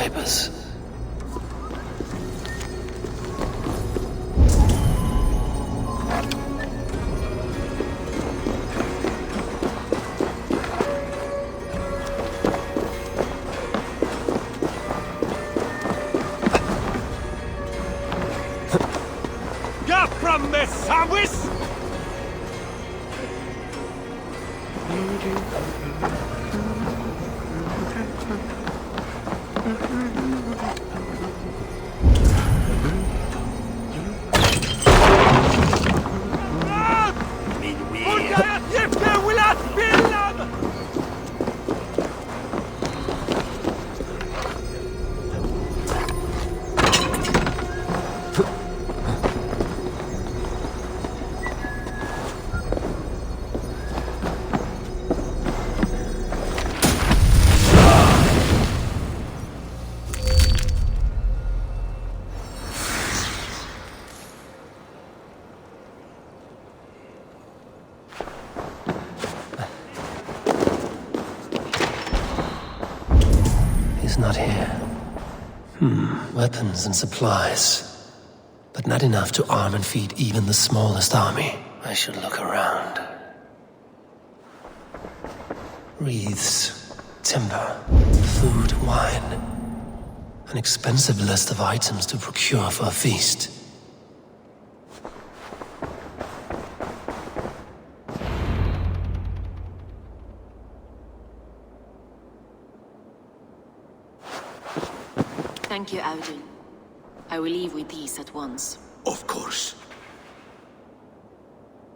papers. From the Sawis? Not here. Weapons and supplies. But not enough to arm and feed even the smallest army. I should look around. Wreaths, timber, food, wine. An expensive list of items to procure for a feast. Thank you, Audun. I will leave with these at once. Of course.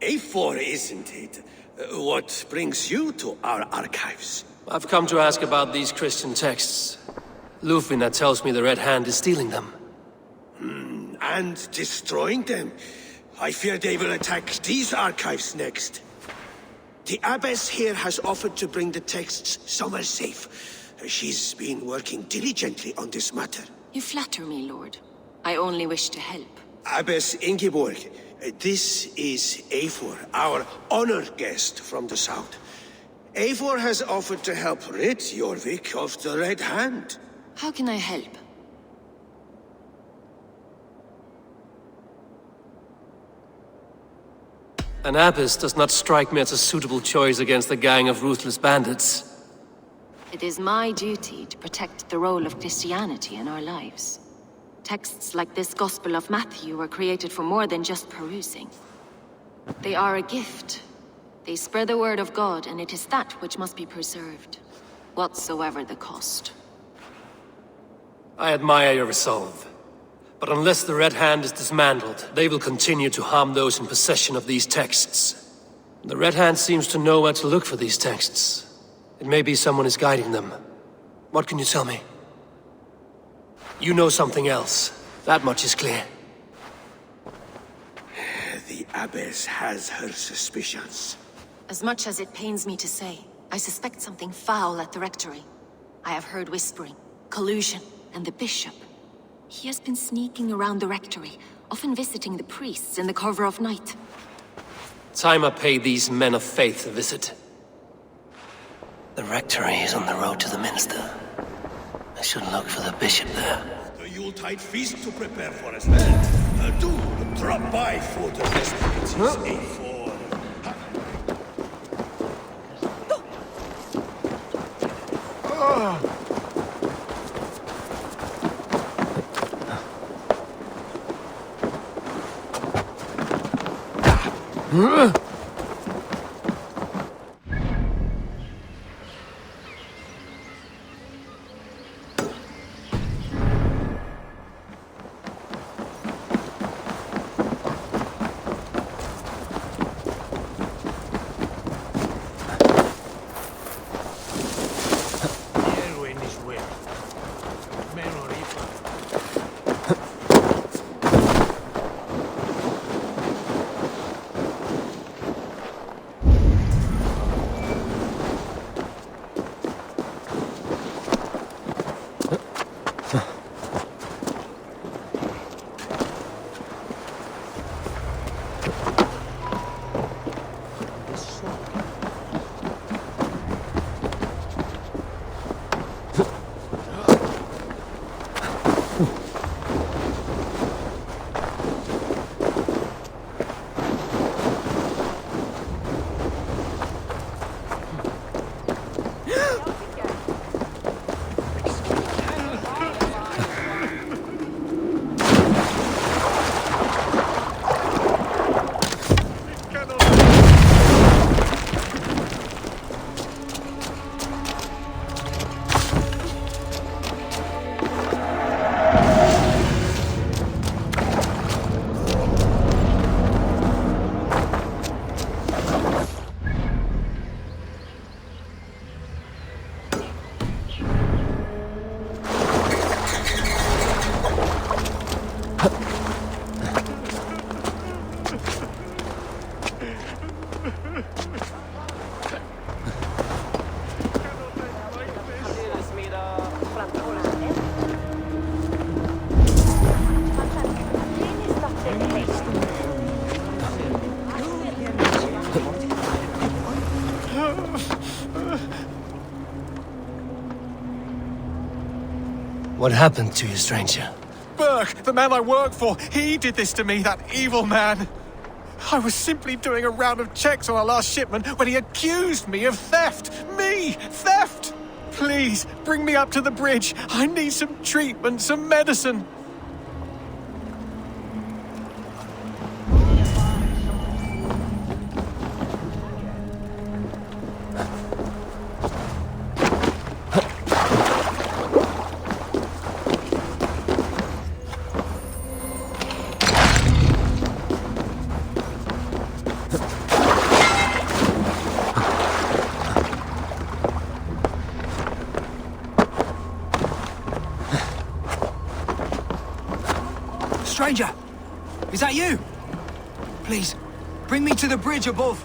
A4, isn't it? What brings you to our archives? I've come to ask about these Christian texts. Lufina tells me the Red Hand is stealing them. And destroying them. I fear they will attack these archives next. The Abbess here has offered to bring the texts somewhere safe. She's been working diligently on this matter. You flatter me, Lord. I only wish to help. Abbess Ingeborg, this is Eivor, our honored guest from the south. Eivor has offered to help rid Jorvik of the Red Hand. How can I help? An abbess does not strike me as a suitable choice against a gang of ruthless bandits. It is my duty to protect the role of Christianity in our lives. Texts like this Gospel of Matthew were created for more than just perusing. They are a gift. They spread the word of God, and it is that which must be preserved, whatsoever the cost. I admire your resolve. But unless the Red Hand is dismantled, they will continue to harm those in possession of these texts. The Red Hand seems to know where to look for these texts. It may be someone is guiding them. What can you tell me? You know something else. That much is clear. The Abbess has her suspicions. As much as it pains me to say, I suspect something foul at the rectory. I have heard whispering, collusion, and the bishop. He has been sneaking around the rectory, often visiting the priests in the cover of night. Time I pay these men of faith a visit. The rectory is on the road to the minster. I should look for the bishop there. The Yuletide feast to prepare for as well. Do drop by for the festivities, A4. What happened to you, stranger? Burke, the man I work for, he did this to me, that evil man. I was simply doing a round of checks on our last shipment when he accused me of theft. Me! Theft! Please, bring me up to the bridge. I need some treatment, some medicine. Stranger! Is that you? Please, bring me to the bridge above.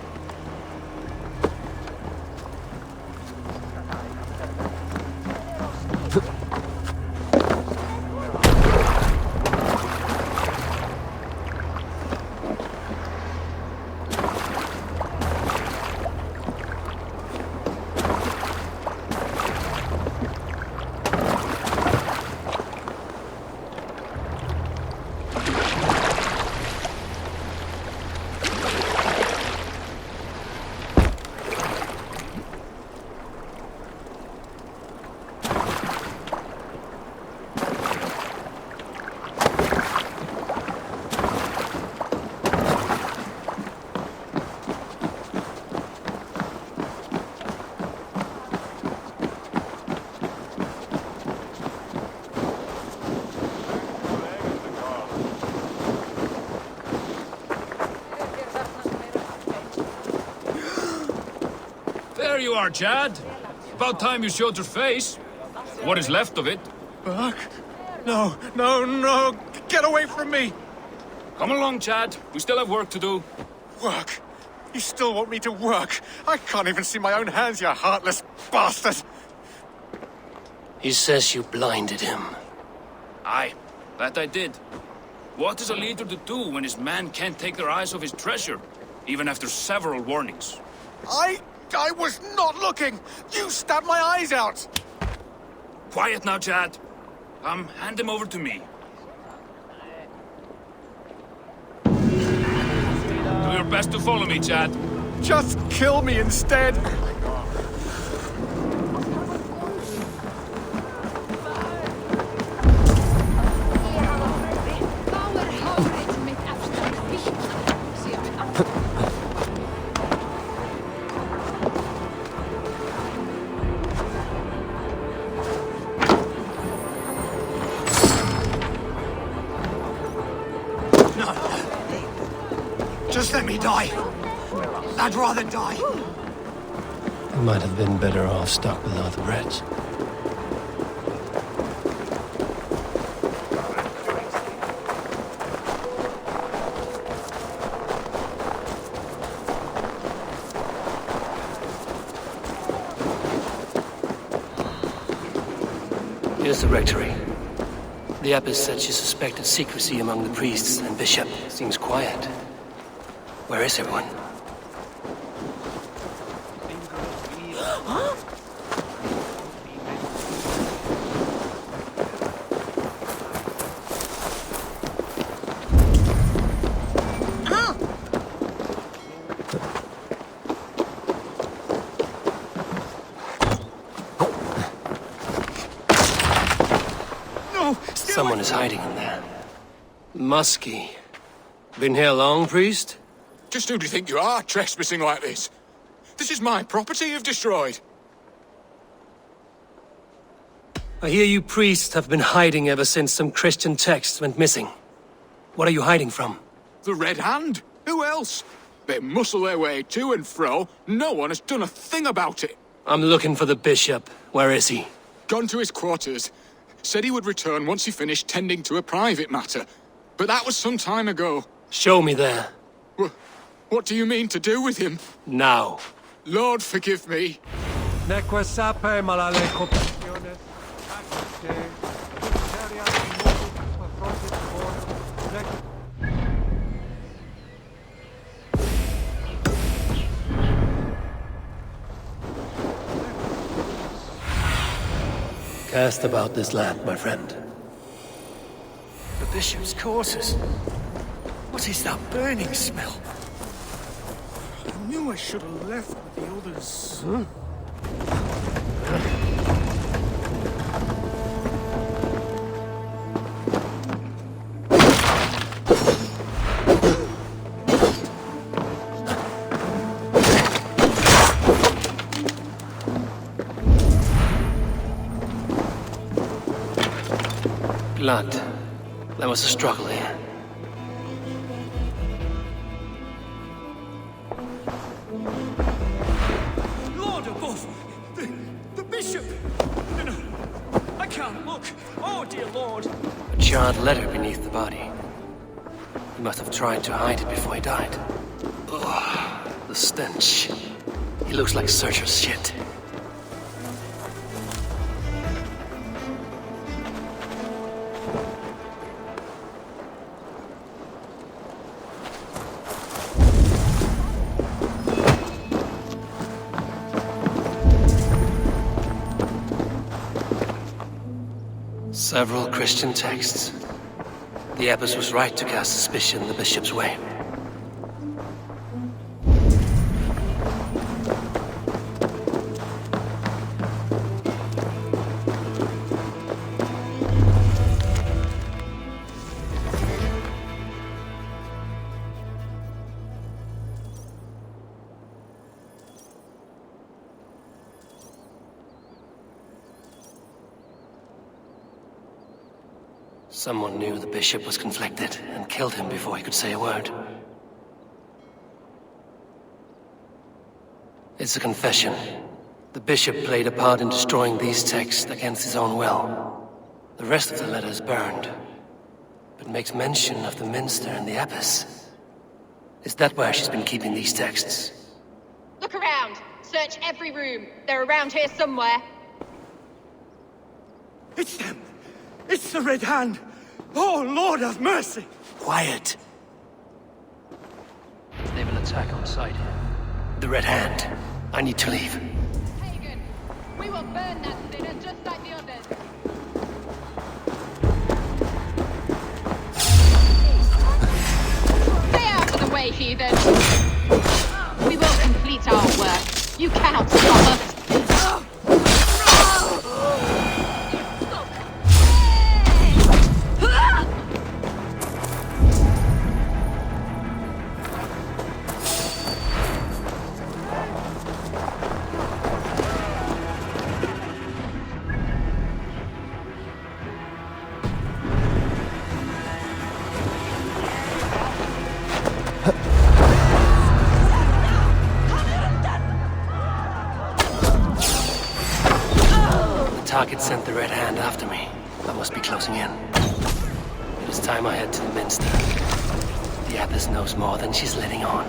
There you are, Chad. About time you showed your face. What is left of it. Burke? No, no, no! Get away from me! Come along, Chad. We still have work to do. Work? You still want me to work? I can't even see my own hands, you heartless bastard! He says you blinded him. Aye, that I did. What is a leader to do when his men can't take their eyes off his treasure, even after several warnings? I was not looking! You stabbed my eyes out! Quiet now, Chad. Hand him over to me. Do your best to follow me, Chad. Just kill me instead! Just let me die. I'd rather die. You might have been better off stuck below the bridge. Here's the rectory. The abbess said she suspected secrecy among the priests and bishop. Seems quiet. Where is everyone? Someone is hiding in there. Muskie. Been here long, priest? Just who do you think you are, trespassing like this? This is my property you've destroyed. I hear you priests have been hiding ever since some Christian texts went missing. What are you hiding from? The Red Hand? Who else? They muscle their way to and fro. No one has done a thing about it. I'm looking for the bishop. Where is he? Gone to his quarters. Said he would return once he finished tending to a private matter. but that was some time ago. Show me there. What do you mean to do with him? Now. Lord, forgive me. Neque sape malale compassiones, acte, miseria modus patronis horum, Cast about this land, my friend. The bishop's quarters. What is that burning smell? I knew I should have left with the others. Blood. There was a struggle here. Lord above! The bishop! No, I can't look! Oh, dear Lord! A charred letter beneath the body. He must have tried to hide it before he died. Ugh, the stench. He looks like Searcher's shit. Several Christian texts. The abbess was right to cast suspicion the bishop's way. Someone knew the bishop was conflicted and killed him before he could say a word. It's a confession. The bishop played a part in destroying these texts against his own will. The rest of the letter is burned, but makes mention of the minster and the abbess. Is that where she's been keeping these texts? Look around. Search every room. They're around here somewhere. It's them! It's the Red Hand! Oh, Lord have mercy! Quiet! They will attack on sight. The Red Hand. I need to leave. Pagan, we will burn that sinner just like the others. Stay out of the way, heathen! We will complete our work. You cannot stop us. Target sent the Red Hand after me. I must be closing in. It is time I head to the minster. The abbess knows more than she's letting on.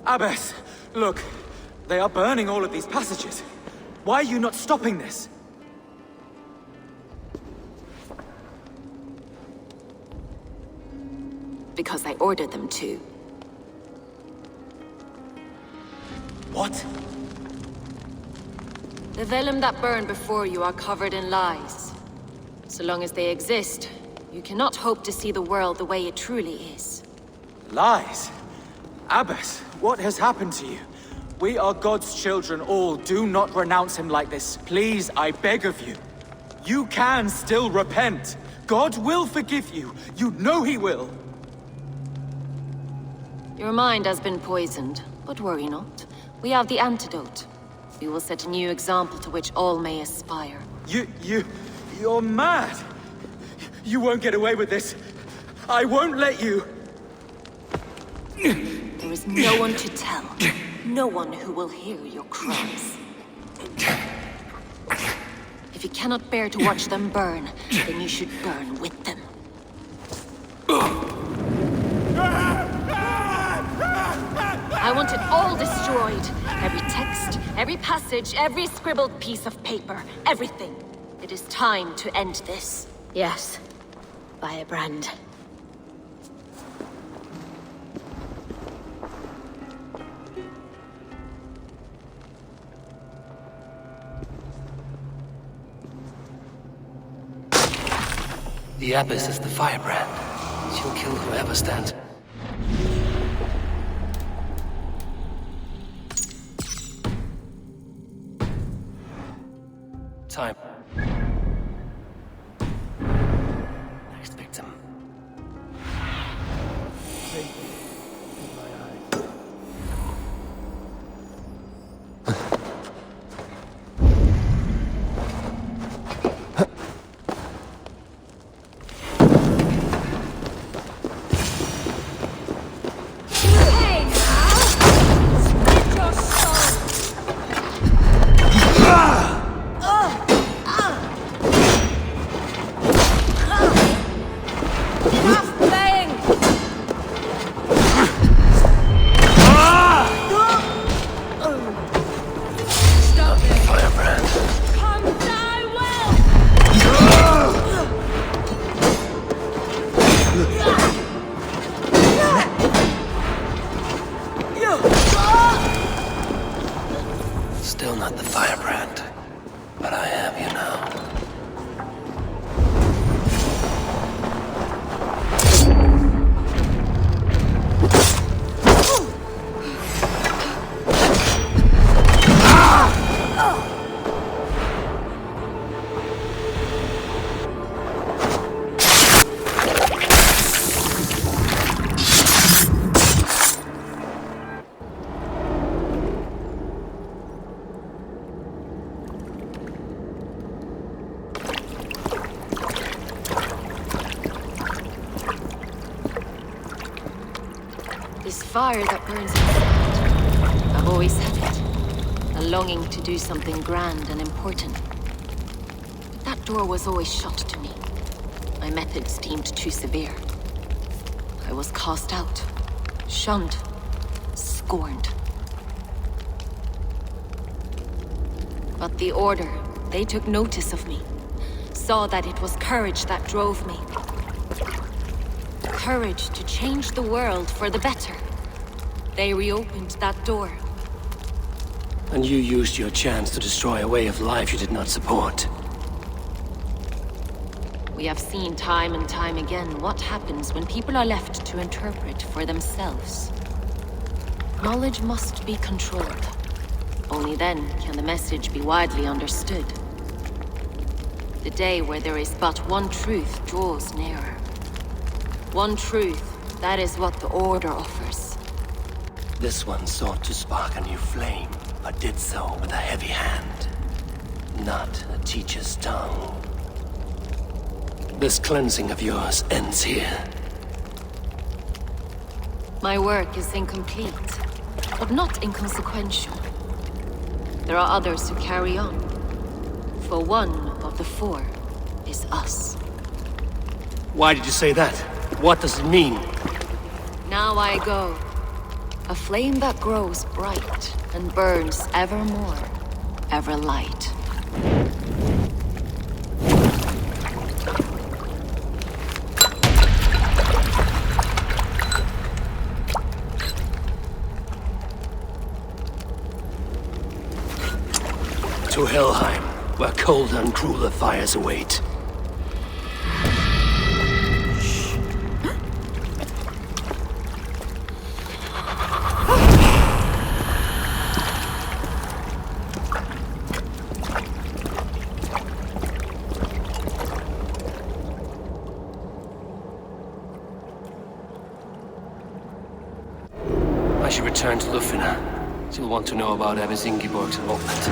Abbess, look. They are burning all of these passages. Why are you not stopping this? Because I ordered them to. What? The vellum that burn before you are covered in lies. So long as they exist, you cannot hope to see the world the way it truly is. Lies? Abbess, what has happened to you? We are God's children all. Do not renounce him like this. Please, I beg of you. You can still repent. God will forgive you. You know he will. Your mind has been poisoned, but worry not. We have the antidote. We will set a new example to which all may aspire. You're mad. You won't get away with this. I won't let you. There is no one to tell. No one who will hear your cries. If you cannot bear to watch them burn, then you should burn with them. I want it all destroyed. Every text, every passage, every scribbled piece of paper, everything. It is time to end this. Yes, Firebrand. The Abbess is the Firebrand. She'll kill whoever stands. Time. Next victim. Still not the Firebrand, but I am, you know. This fire that burns inside. I've always had it. A longing to do something grand and important. But that door was always shut to me. My methods deemed too severe. I was cast out, shunned, scorned. But the Order, they took notice of me. Saw that it was courage that drove me. Courage to change the world for the better. They reopened that door. And you used your chance to destroy a way of life you did not support. We have seen time and time again what happens when people are left to interpret for themselves. Knowledge must be controlled. Only then can the message be widely understood. The day where there is but one truth draws nearer. One truth, that is what the Order offers. This one sought to spark a new flame, but did so with a heavy hand, not a teacher's tongue. This cleansing of yours ends here. My work is incomplete, but not inconsequential. There are others who carry on. For one of the four is us. Why did you say that? What does it mean? Now I go. A flame that grows bright and burns ever more, ever light. To Helheim, where colder and crueler fires await. I should return to Lufina. She'll want to know about Abbess Ingeborg's involvement.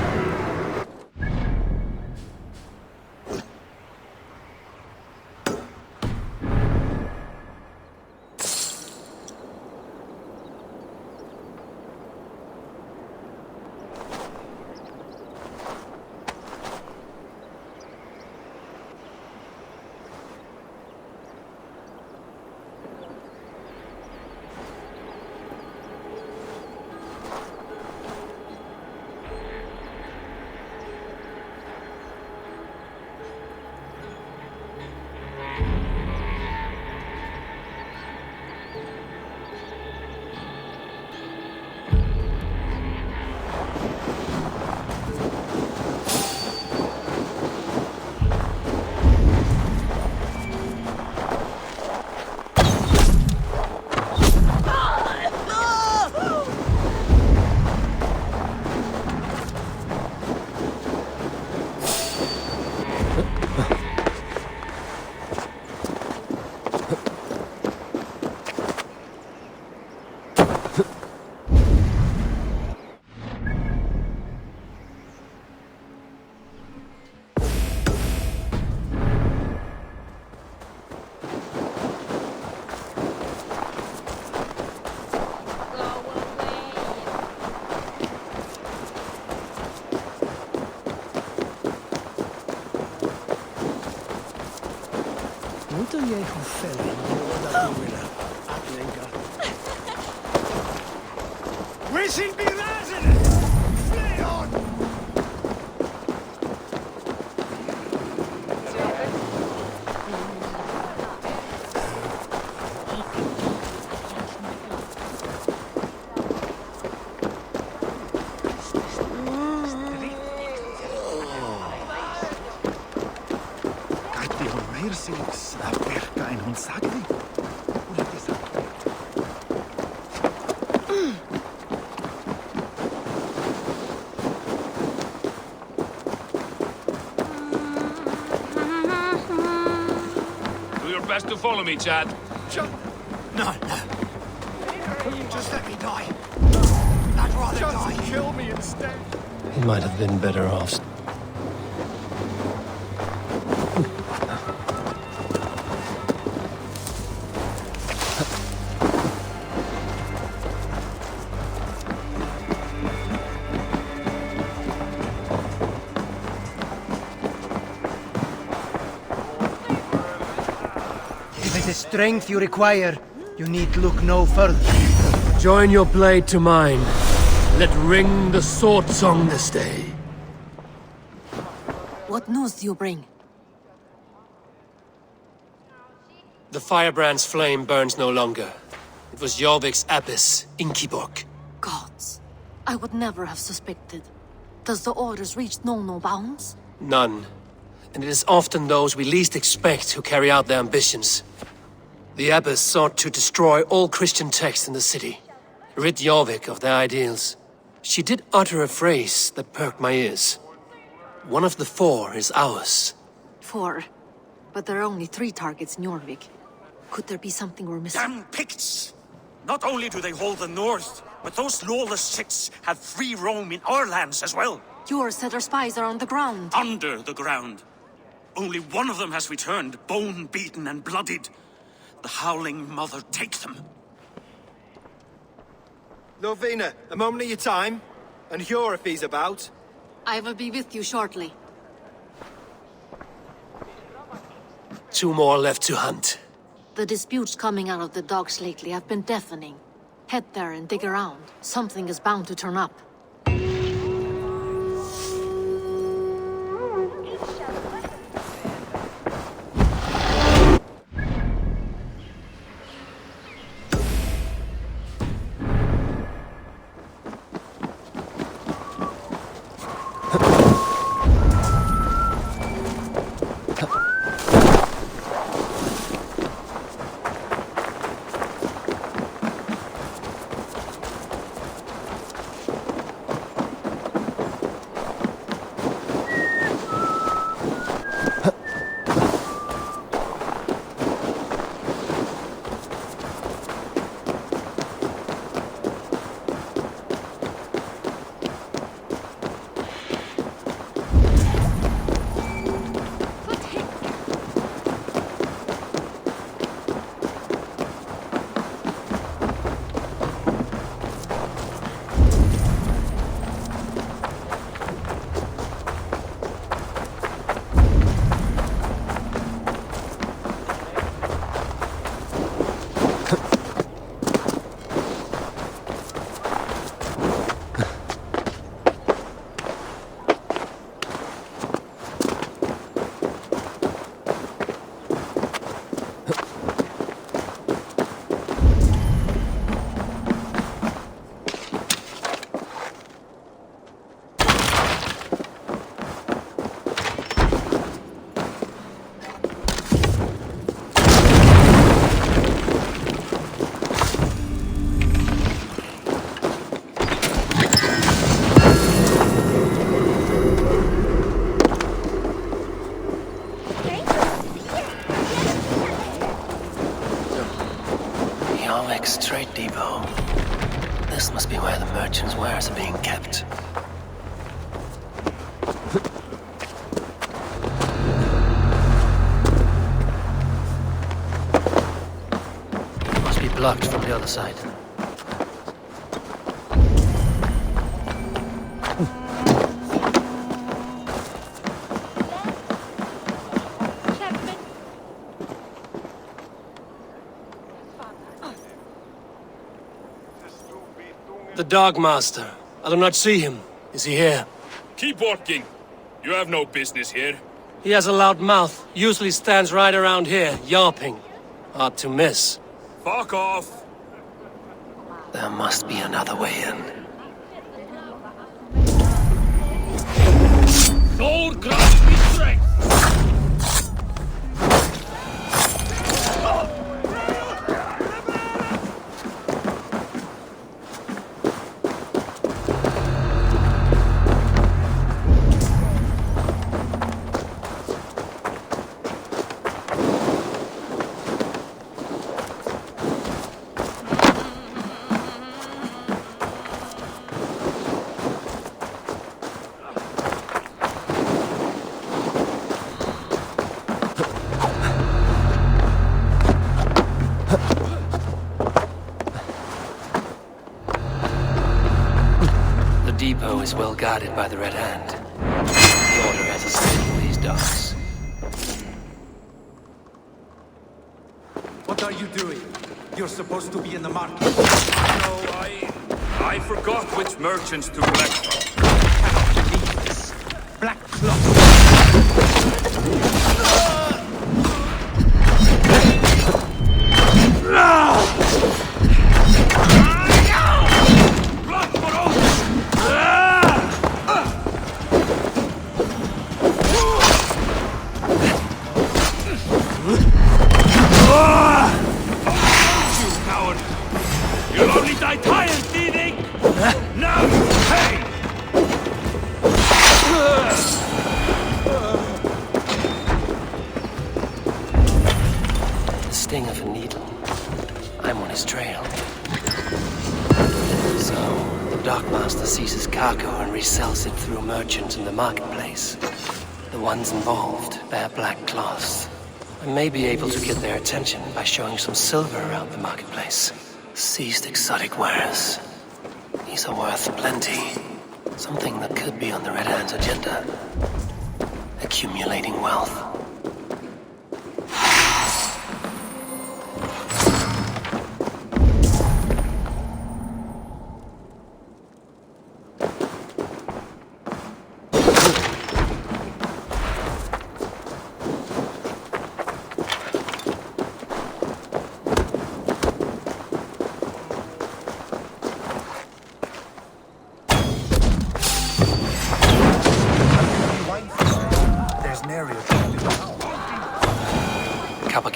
Wishing be resident! Flee on! Best to follow me, Chad. No. Just let me die. I'd rather die. Kill me instead. He might have been better off. If it is strength you require, you need look no further. Join your blade to mine. Let ring the sword song this day. What news do you bring? The firebrand's flame burns no longer. It was Jorvik's abbess, Ingeborg. Gods, I would never have suspected. Does the orders reach no bounds? None. And it is often those we least expect who carry out their ambitions. The abbess sought to destroy all Christian texts in the city, rid Jorvik of their ideals. She did utter a phrase that perked my ears. One of the 4 is ours. 4? But there are only 3 targets in Jorvik. Could there be something we're missing? Damn Picts! Not only do they hold the north, but those lawless shits have free roam in our lands as well. Yours said our spies are on the ground. Under the ground. Only one of them has returned, bone-beaten and bloodied. The Howling Mother take them. Lovina, a moment of your time. And Hjor if he's about. I will be with you shortly. 2 more left to hunt. The disputes coming out of the docks lately have been deafening. Head there and dig around. Something is bound to turn up. Trade depot. This must be where the merchants' wares are being kept. Must be blocked from the other side. The Dark Master. I do not see him. Is he here? Keep walking. You have no business here. He has a loud mouth. Usually stands right around here, yawping. Hard to miss. Fuck off. There must be another way in. Lord grant me strength. The depot is well guarded by the Red Hand. The Order has a stake in these docks. What are you doing? You're supposed to be in the market. No, I forgot which merchants to collect from. I cannot believe this. Black cloth. You'll only die tired, thieving! Now, hey! The sting of a needle. I'm on his trail. So, the Darkmaster seizes cargo and resells it through merchants in the marketplace. The ones involved bear black cloths. I may be able to get their attention by showing some silver around the marketplace. Seized exotic wares. These are worth plenty. Something that could be on the Red Hand's agenda. Accumulating wealth.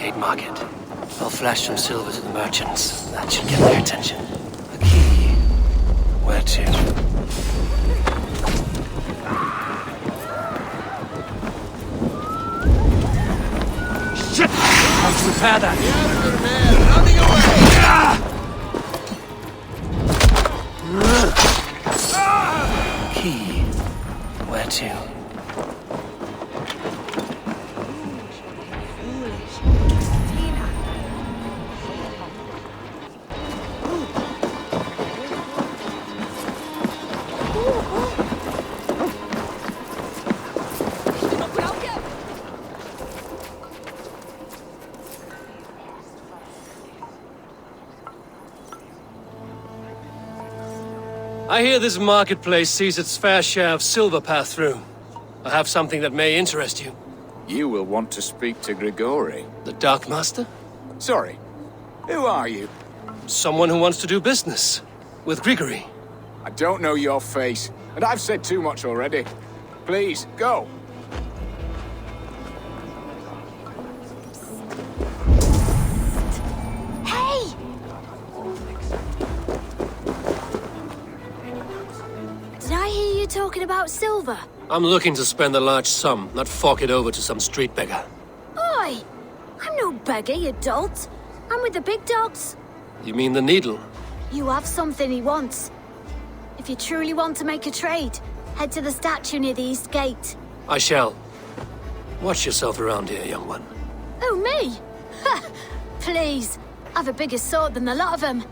Barricade Market. I'll flash some silver to the merchants. That should get their attention. A key. Where to? Shit! Let's repair that. Key. Where to? I hear this marketplace sees its fair share of silver pass through. I have something that may interest you. You will want to speak to Grigori. The Dark Master? Sorry. Who are you? Someone who wants to do business. With Grigori. I don't know your face, and I've said too much already. Please, go. Hey! Did I hear you talking about silver? I'm looking to spend a large sum, not fork it over to some street beggar. Oi! I'm no beggar, you dolt. I'm with the big dogs. You mean the needle? You have something he wants. If you truly want to make a trade, head to the statue near the east gate. I shall. Watch yourself around here, young one. Oh, me? Ha! Please. I've a bigger sword than the lot of them.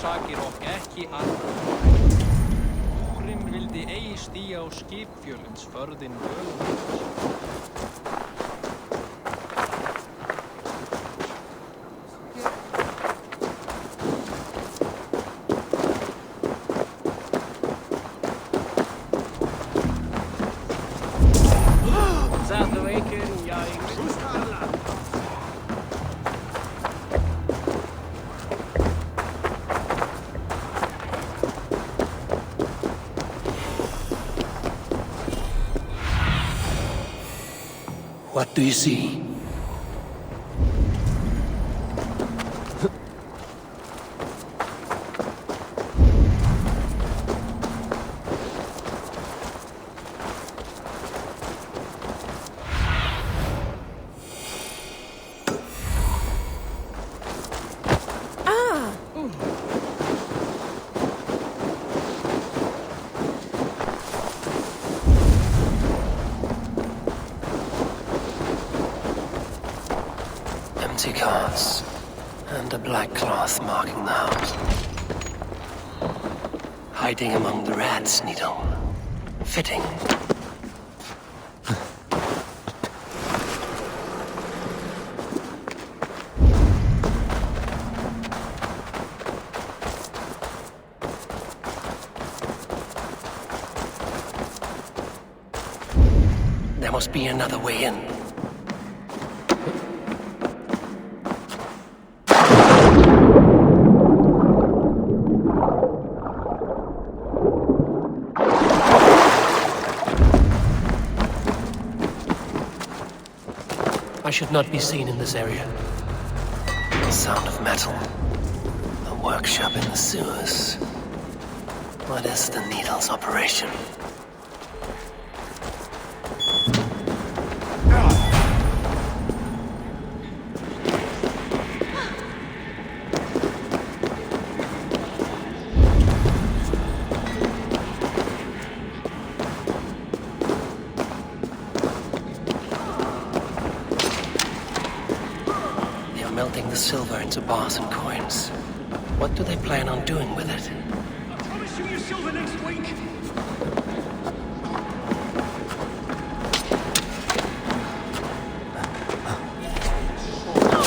orsakir okk ekki aðra. Úrin vildi eigi stíga á skipfjölins förðin völum. What do you see? Empty carts, and a black cloth marking the house. Hiding among the rats, Needle. Fitting. There must be another way in. I should not be seen in this area. The sound of metal. A workshop in the sewers. What is the Needle's operation? Melting the silver into bars and coins. What do they plan on doing with it? I promise you your silver next week.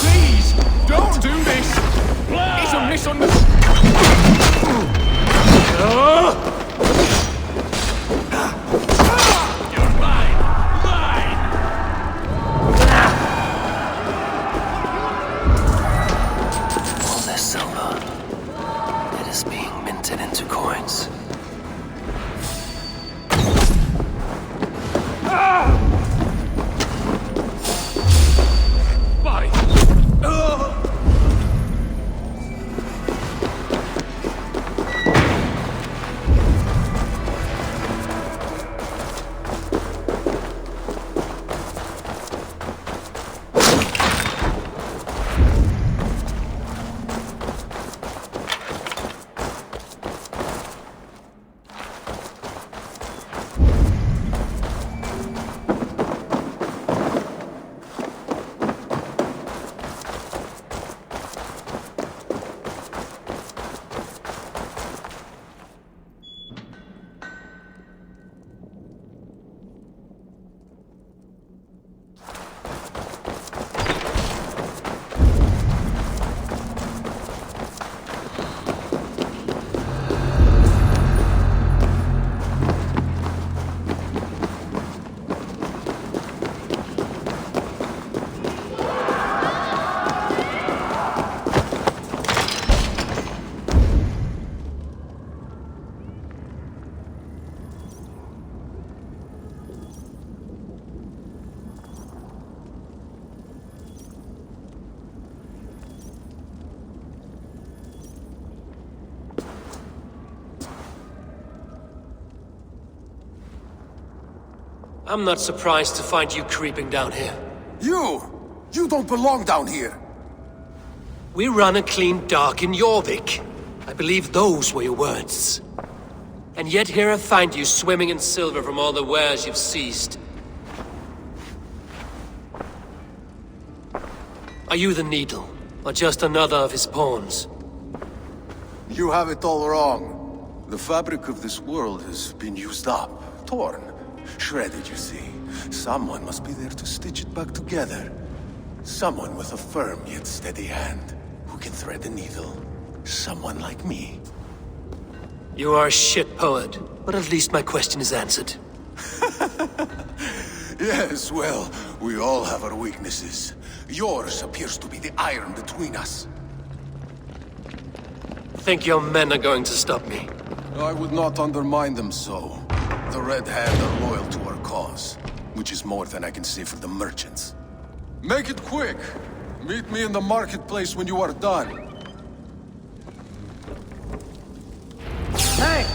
Please, don't do this! It's a misunderstanding! Into coins. Why? I'm not surprised to find you creeping down here. You don't belong down here. We run a clean dock in Jorvik. I believe those were your words. And yet here I find you swimming in silver from all the wares you've seized. Are you the Needle, or just another of his pawns? You have it all wrong. The fabric of this world has been used up, torn, shredded, you see. Someone must be there to stitch it back together. Someone with a firm yet steady hand, who can thread the needle. Someone like me. You are a shit poet, but at least my question is answered. Yes, well, we all have our weaknesses. Yours appears to be the iron between us. Think your men are going to stop me? I would not undermine them so. The Red Hand are loyal to our cause, which is more than I can say for the merchants. Make it quick! Meet me in the marketplace when you are done. Hey!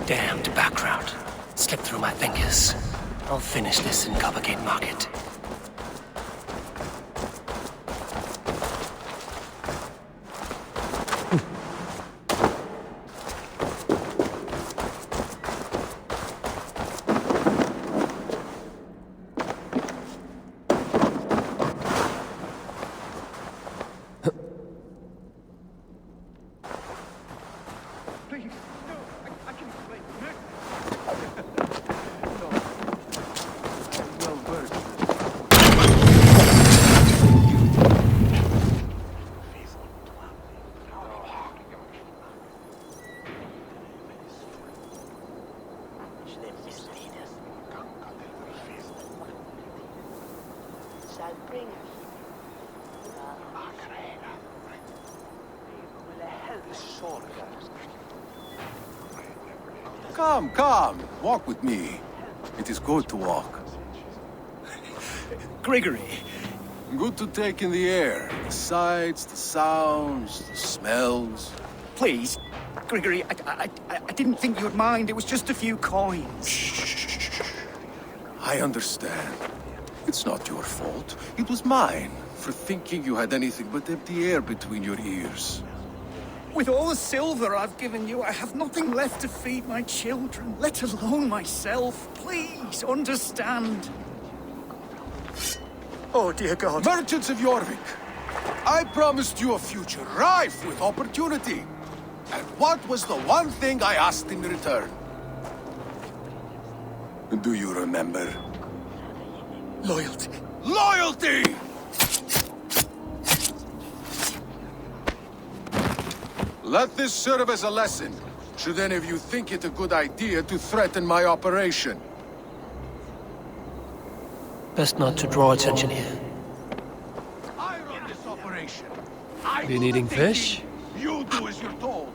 Damned background. Slipped through my fingers. I'll finish this in Coppergate Market. Come, come, walk with me. It is good to walk. Gregory. Good to take in the air. The sights, the sounds, the smells. Please, Gregory, I didn't think you'd mind. It was just a few coins. I understand. It's not your fault. It was mine, for thinking you had anything but empty air between your ears. With all the silver I've given you, I have nothing left to feed my children, let alone myself. Please, understand. Oh, dear God. Merchants of Jorvik, I promised you a future rife with opportunity. And what was the one thing I asked in return? Do you remember? Loyalty. Loyalty! Let this serve as a lesson, should any of you think it a good idea to threaten my operation. Best not to draw attention here. I run this operation. Been eating fish? You do as you're told.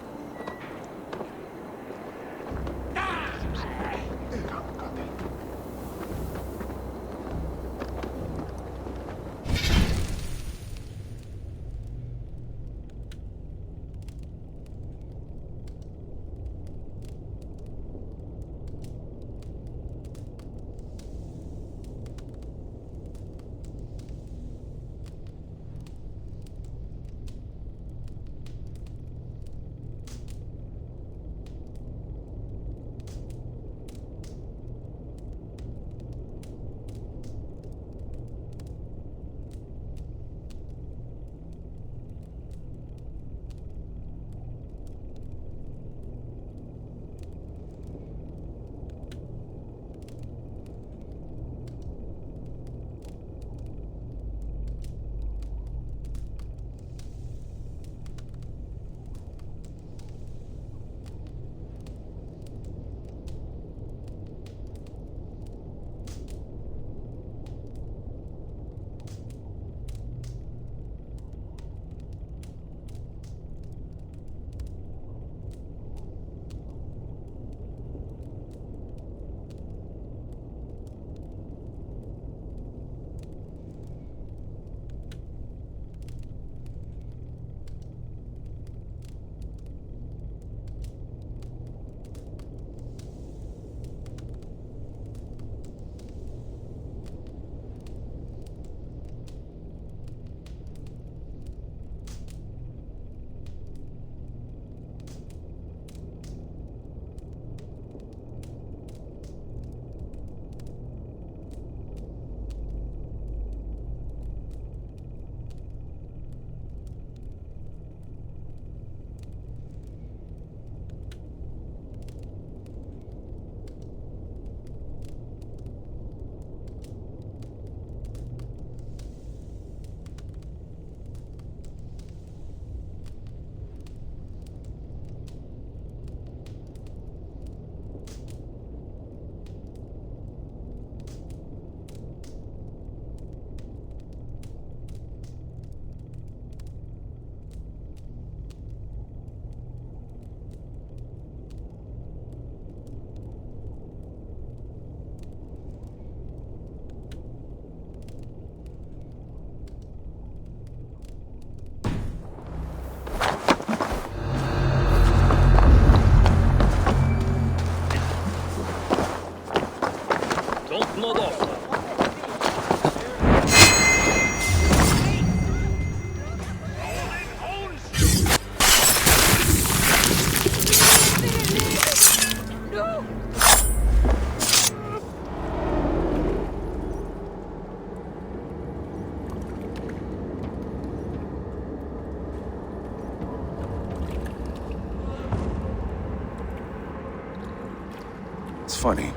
funny.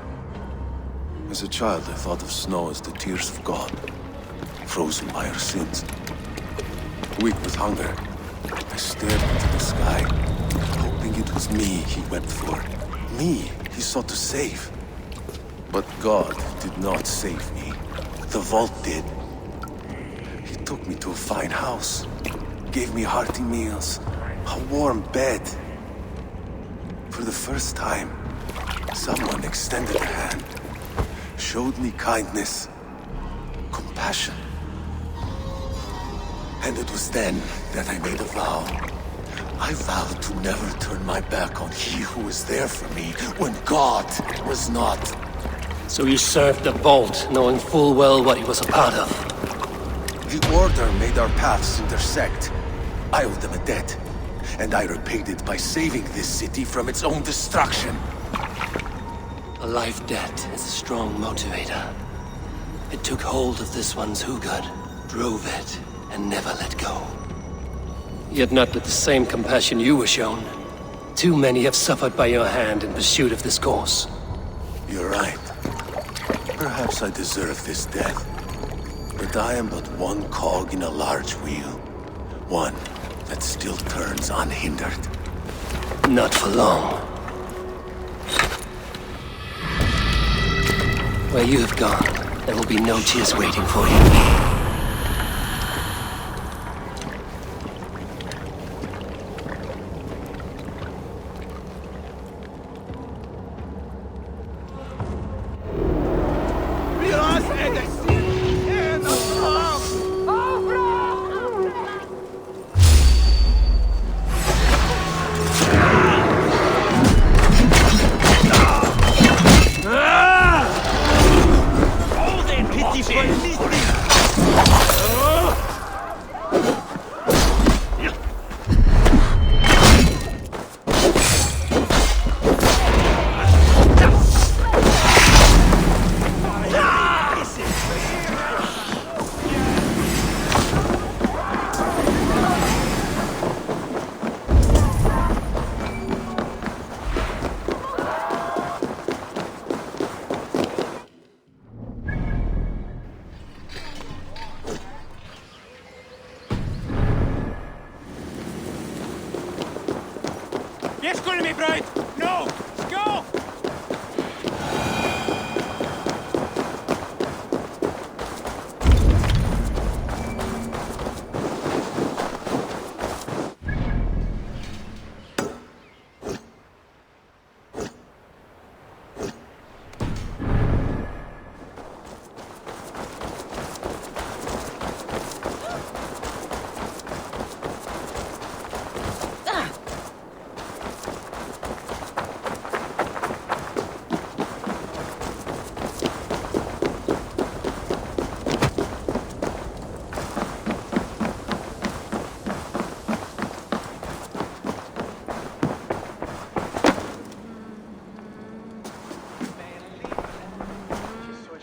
As a child, I thought of snow as the tears of God, frozen by our sins. Weak with hunger, I stared into the sky, hoping it was me he wept for. Me he sought to save. But God did not save me. The vault did. He took me to a fine house, gave me hearty meals, a warm bed. For the first time, someone extended a hand, showed me kindness, compassion. And it was then that I made a vow. I vowed to never turn my back on he who was there for me when God was not. So you served the Vault, knowing full well what he was a part of. The Order made our paths intersect. I owed them a debt, and I repaid it by saving this city from its own destruction. A life debt is a strong motivator. It took hold of this one's Hugad, drove it, and never let go. Yet not with the same compassion you were shown. Too many have suffered by your hand in pursuit of this cause. You're right. Perhaps I deserve this death. But I am but one cog in a large wheel. One that still turns unhindered. Not for long. Where you have gone, there will be no tears waiting for you.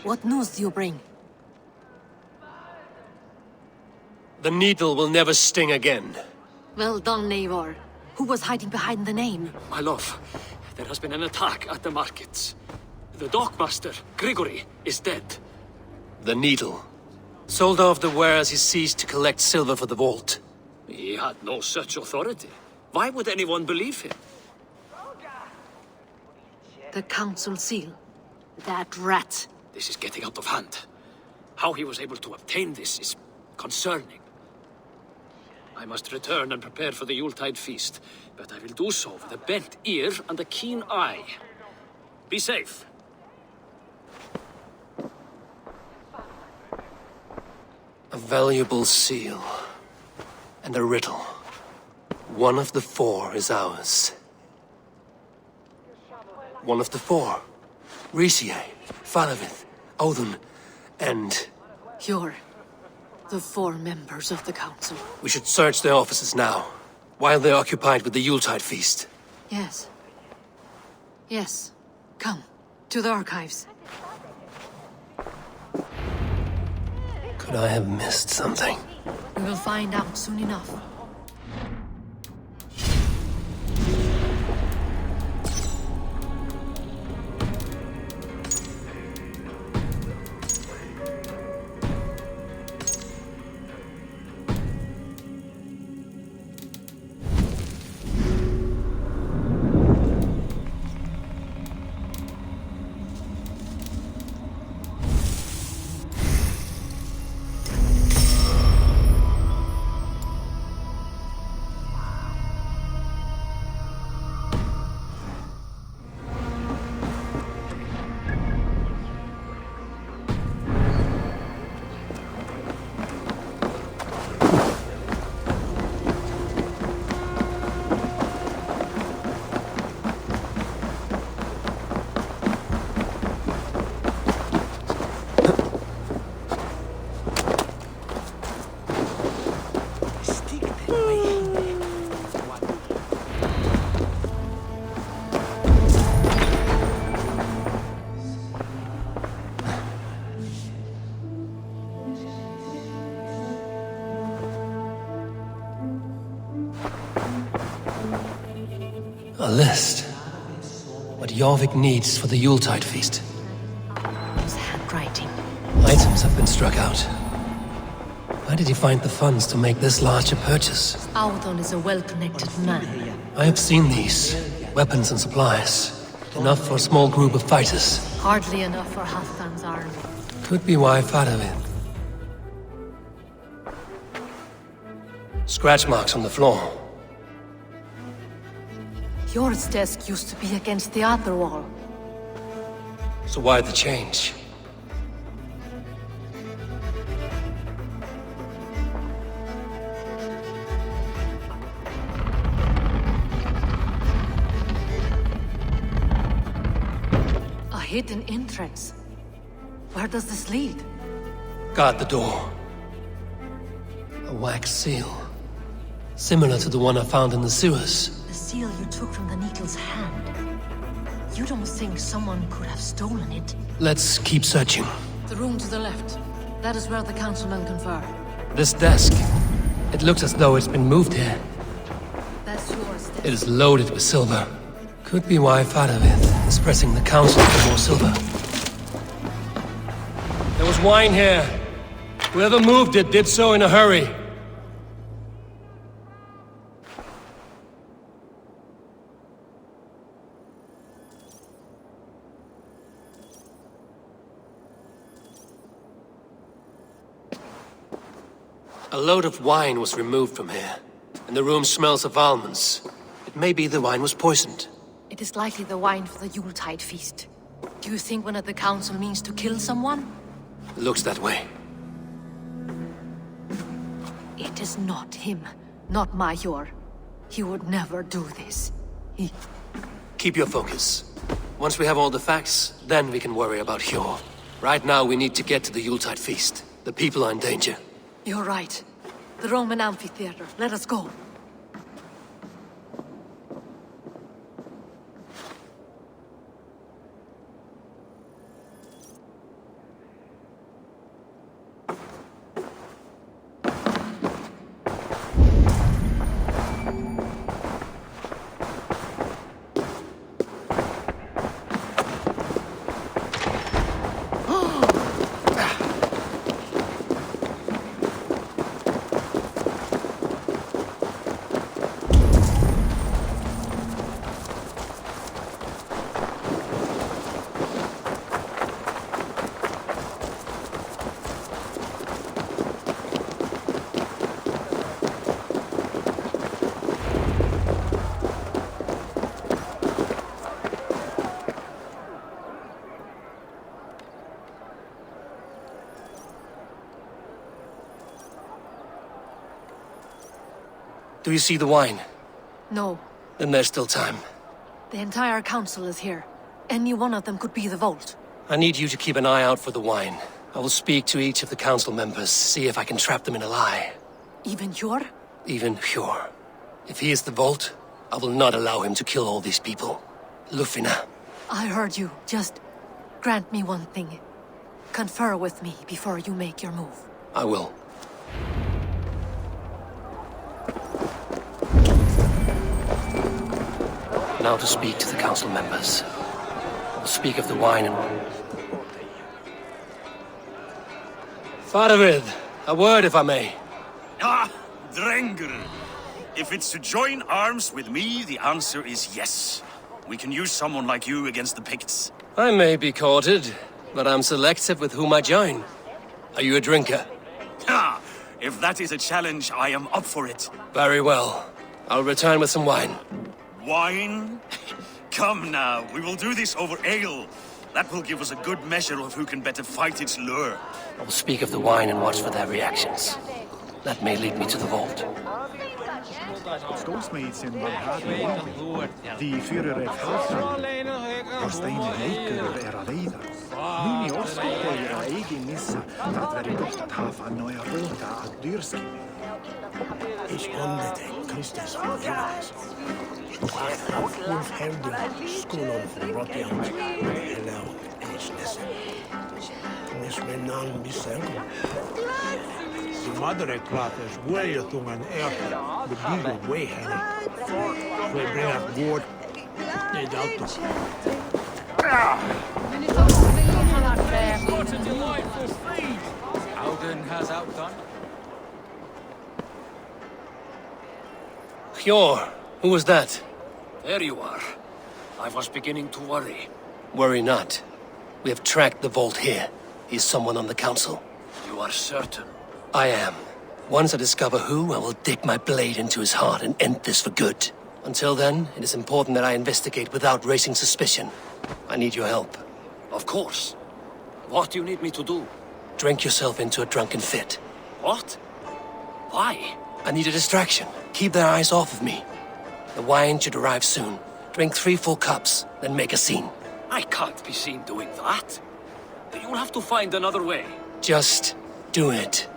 What news do you bring? The needle will never sting again. Well done, Eivor. Who was hiding behind the name? My love, there has been an attack at the markets. The dockmaster, Grigory, is dead. The needle. Sold off the wares he seized to collect silver for the vault. He had no such authority. Why would anyone believe him? The council seal. That rat. This is getting out of hand. How he was able to obtain this is concerning. I must return and prepare for the Yuletide feast, but I will do so with a bent ear and a keen eye. Be safe. A valuable seal. And a riddle. One of the four is ours. One of the four. Riesier, Falavith, Odin, and... You're the four members of the council. We should search their offices now, while they're occupied with the Yuletide feast. Yes. Yes. Come, to the archives. Could I have missed something? We will find out soon enough. A list. What Jorvik needs for the Yuletide feast. His handwriting. Items have been struck out. Where did he find the funds to make this large a purchase? Audon is a well-connected man. I have seen these. Weapons and supplies. Enough for a small group of fighters. Hardly enough for Halfdan's army. Could be why Faravin. Scratch marks on the floor. Jor's desk used to be against the other wall. So why the change? A hidden entrance. Where does this lead? Guard the door. A wax seal. Similar to the one I found in the sewers. The seal you took from the Needle's hand. You don't think someone could have stolen it? Let's keep searching. The room to the left. That is where the councilmen confer. This desk. It looks as though it's been moved here. That's yours. It is loaded with silver. Could be why Faravith is pressing the council for more silver. There was wine here. Whoever moved it did so in a hurry. A load of wine was removed from here, and the room smells of almonds. It may be the wine was poisoned. It is likely the wine for the Yuletide feast. Do you think one of the council means to kill someone? Looks that way. It is not him, not Major. He would never do this. Keep your focus. Once we have all the facts, then we can worry about Hjor. Right now we need to get to the Yuletide feast. The people are in danger. You're right. The Roman amphitheater. Let us go. Do you see the wine? No. Then there's still time. The entire council is here. Any one of them could be the vault. I need you to keep an eye out for the wine. I will speak to each of the council members, see if I can trap them in a lie. Even Hjor? Even Hjor. If he is the vault, I will not allow him to kill all these people. Lufina. I heard you. Just grant me one thing. Confer with me before you make your move. I will. Now to speak to the council members. I will speak of the wine and... Faravid, a word if I may. Ah, Drengr. If it's to join arms with me, the answer is yes. We can use someone like you against the Picts. I may be courted, but I'm selective with whom I join. Are you a drinker? Ha! If that is a challenge, I am up for it. Very well. I'll return with some wine. Wine? Come now, we will do this over ale. That will give us a good measure of who can better fight its lure. I will speak of the wine and watch for their reactions. That may lead me to the vault. Stålsmedsen Valhalla. De fyrer ett havsrand. Var steinen leikur era veiða. Muni oskar era eigin missa. Það veri gott að hafa noja råta að dyrskimi. Ich wunderte Christus von Johannes. What of Ulf Helden, Skulon von Rotjans, Hello, Edgelesen. Miss Renan Bissel. Madre Klathers Weyathungan Erker, the Beagle Wayhenne. They bring up ward, they doubt us. What a delightful feed! Alden has outdone. Hjor, who was that? There you are. I was beginning to worry. Worry not. We have tracked the vault here. He's someone on the council. You are certain? I am. Once I discover who, I will dig my blade into his heart and end this for good. Until then, it is important that I investigate without raising suspicion. I need your help. Of course. What do you need me to do? Drink yourself into a drunken fit. What? Why? I need a distraction. Keep their eyes off of me. The wine should arrive soon. Drink 3 full cups, then make a scene. I can't be seen doing that. You'll have to find another way. Just do it.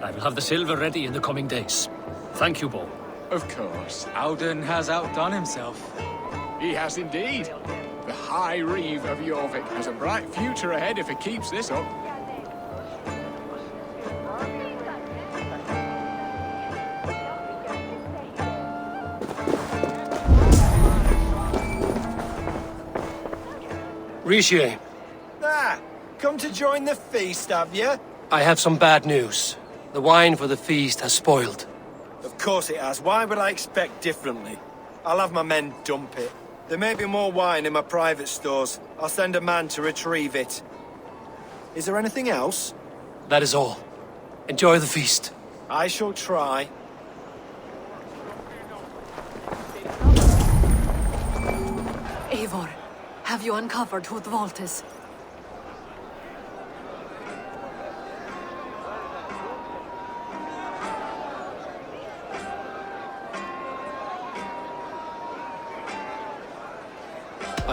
I will have the silver ready in the coming days. Thank you, Bo. Of course, Alden has outdone himself. He has indeed. The High Reeve of Jorvik has a bright future ahead if he keeps this up. Rishi, Ah, come to join the feast, have you? I have some bad news. The wine for the feast has spoiled. Of course it has. Why would I expect differently? I'll have my men dump it. There may be more wine in my private stores. I'll send a man to retrieve it. Is there anything else? That is all. Enjoy the feast. I shall try. Eivor, have you uncovered who the vault is?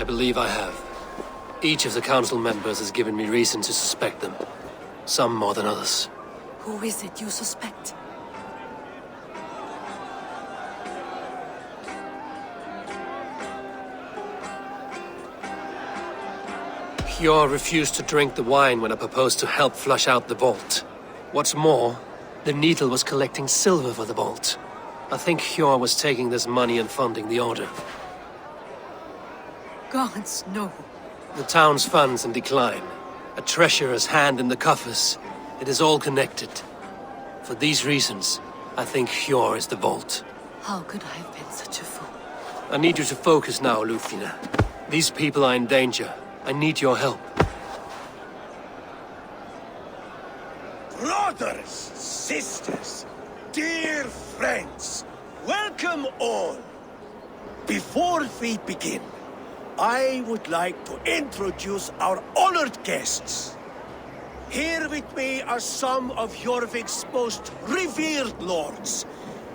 I believe I have. Each of the council members has given me reason to suspect them. Some more than others. Who is it you suspect? Hjor refused to drink the wine when I proposed to help flush out the vault. What's more, the Needle was collecting silver for the vault. I think Hjor was taking this money and funding the order. Gods, no. The town's funds in decline. A treasurer's hand in the coffers. It is all connected. For these reasons, I think Hjor is the vault. How could I have been such a fool? I need you to focus now, Lufina. These people are in danger. I need your help. Brothers, sisters, dear friends, welcome all. Before we begin, I would like to introduce our honored guests. Here with me are some of Jorvik's most revered lords.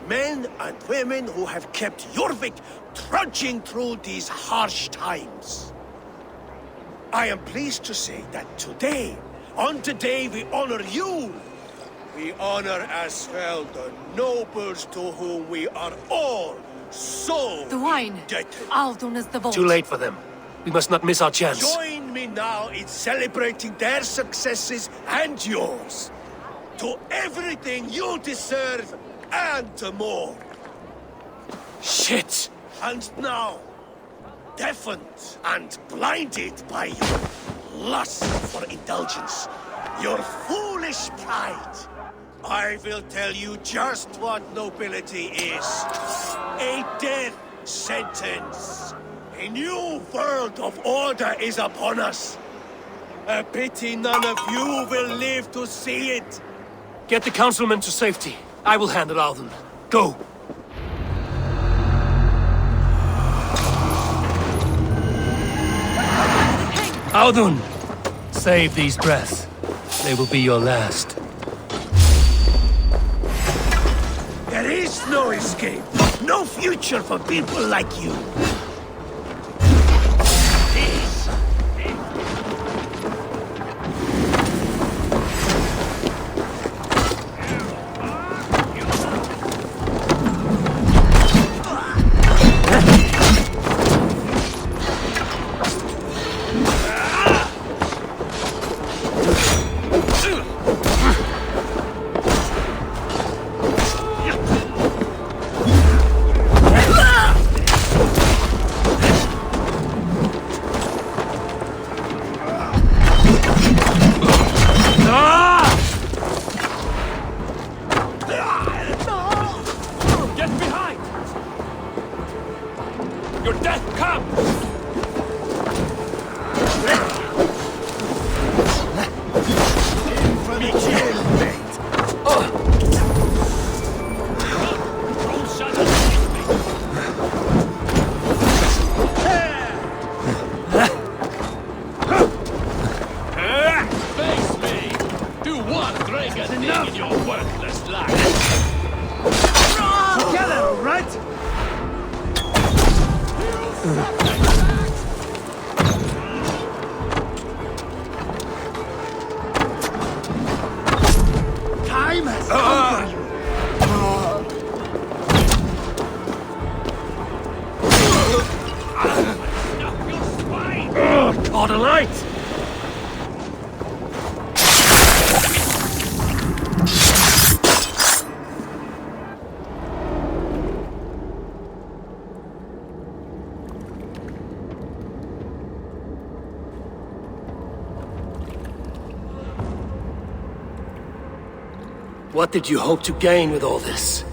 Men and women who have kept Jorvik trudging through these harsh times. I am pleased to say that today, on the day we honor you, we honor as well the nobles to whom we are all so The wine! indebted. Aldun is the vault. Too late for them. We must not miss our chance. Join me now in celebrating their successes and yours. To everything you deserve and more. Shit! And now, deafened and blinded by your lust for indulgence, your foolish pride, I will tell you just what nobility is. A death sentence. A new world of order is upon us. A pity none of you will live to see it. Get the councilmen to safety. I will handle Alden. Go! Audun! Save these breaths. They will be your last. There is no escape, no future for people like you. Your death comes! Face me! Do one drink a thing in your worthless life! Together, right? Time has come for you. Caught a light! What did you hope to gain with all this?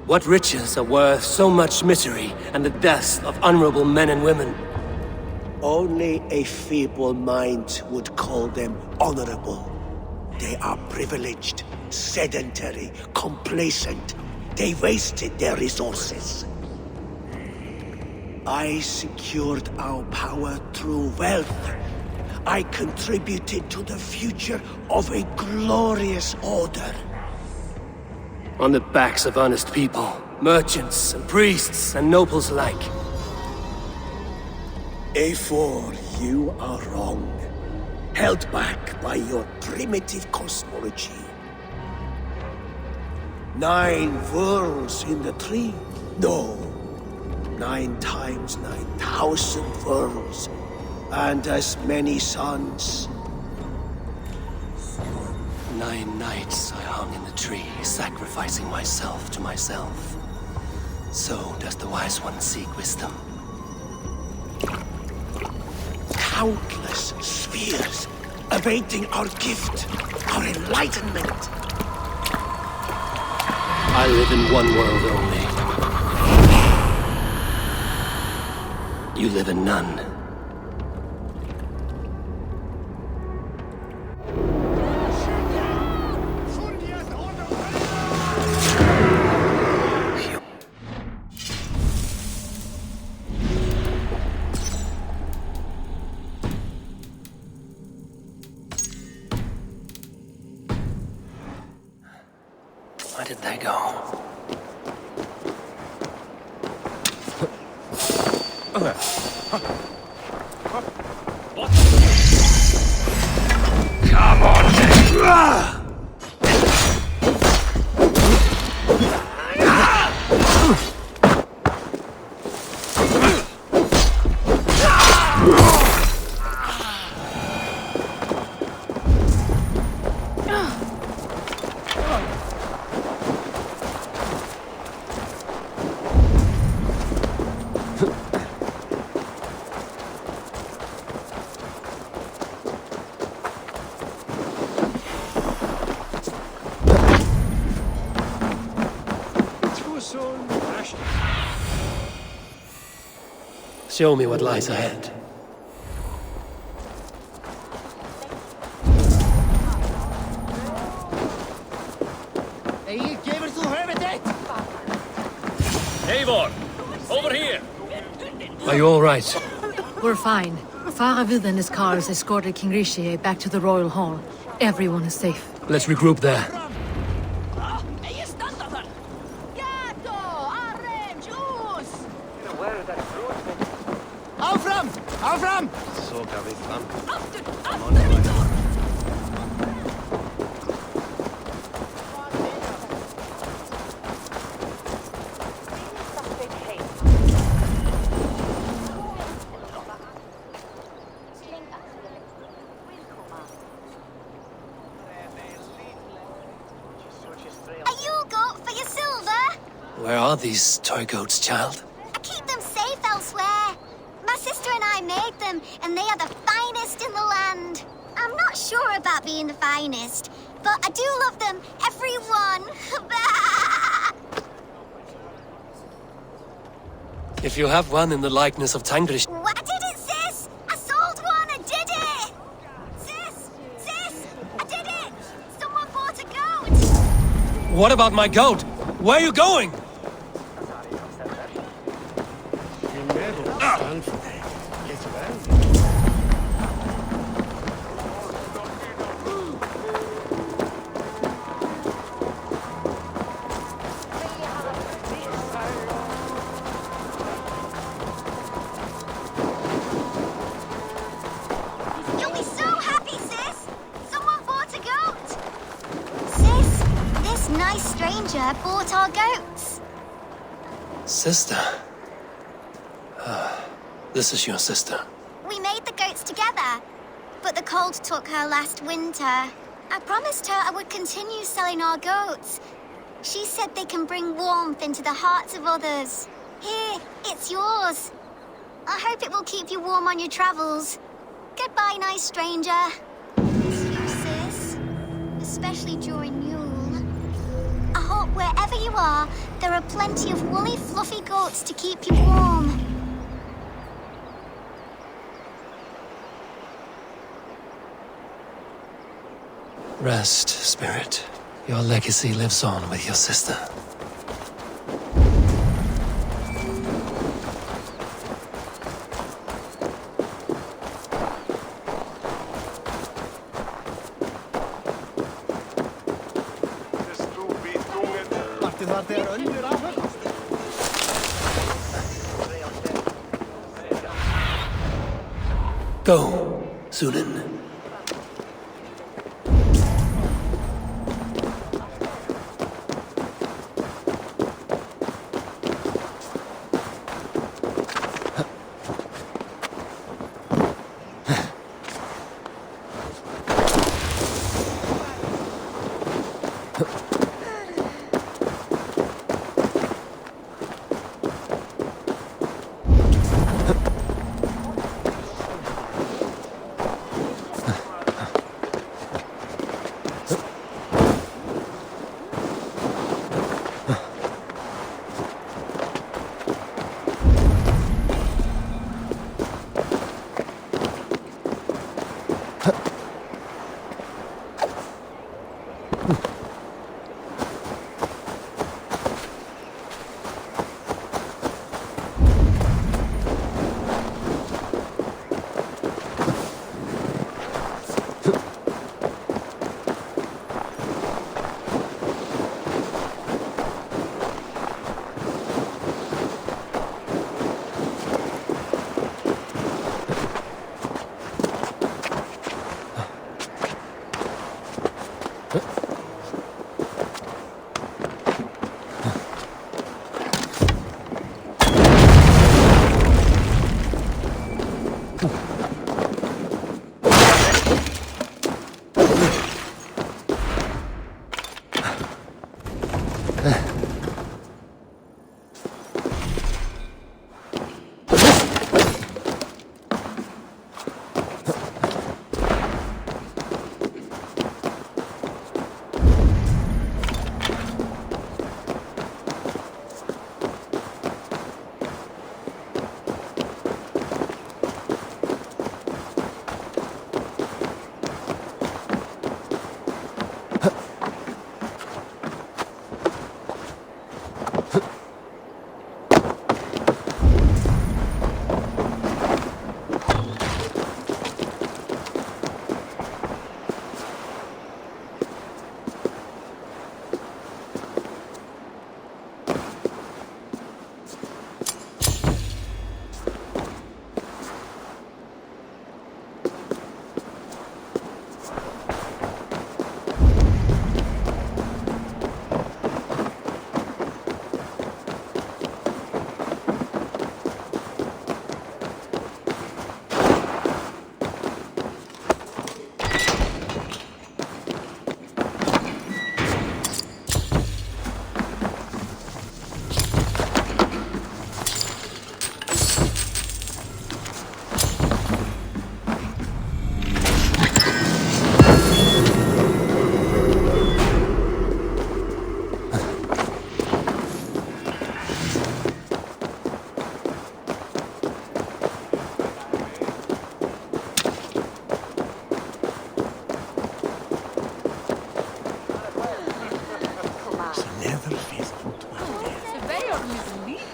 What riches are worth so much misery and the deaths of honorable men and women? Only a feeble mind would call them honorable. They are privileged, sedentary, complacent. They wasted their resources. I secured our power through wealth. I contributed to the future of a glorious order. On the backs of honest people, merchants and priests and nobles alike. A4, you are wrong. Held back by your primitive cosmology. 9 worlds in the tree? No. 9 times 9,000 worlds. And as many suns. 9 nights I hung in the tree, sacrificing myself to myself. So does the wise one seek wisdom. Countless spheres, awaiting our gift, our enlightenment. I live in one world only. You live in none. Where did they go? Come on, then! Show me what lies ahead. Eivor! Over here! Are you all right? We're fine. Faravid and his cars escorted King Rishi back to the Royal Hall. Everyone is safe. Let's regroup there. Aufram! Aufram! Sågar vi fram. Where are these toy goats, child? I keep them safe elsewhere. My sister and I made them, and they are the finest in the land. I'm not sure about being the finest, but I do love them, every one. If you have one in the likeness of Tangrish... I did it, sis! I sold one! I did it! Sis! Sis! I did it! Someone bought a goat! What about my goat? Where are you going? You'll be so happy, sis! Someone bought a goat! Sis, this nice stranger bought our goats. Sister? This is your sister. We made the goats together, but the cold took her last winter. I promised her I would continue selling our goats. She said they can bring warmth into the hearts of others. Here, it's yours. I hope it will keep you warm on your travels. Goodbye, nice stranger. Miss you, sis. Especially during Yule. I hope wherever you are, there are plenty of woolly, fluffy goats to keep you warm. Rest, spirit. Your legacy lives on with your sister. Go, Sunan.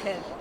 Aker.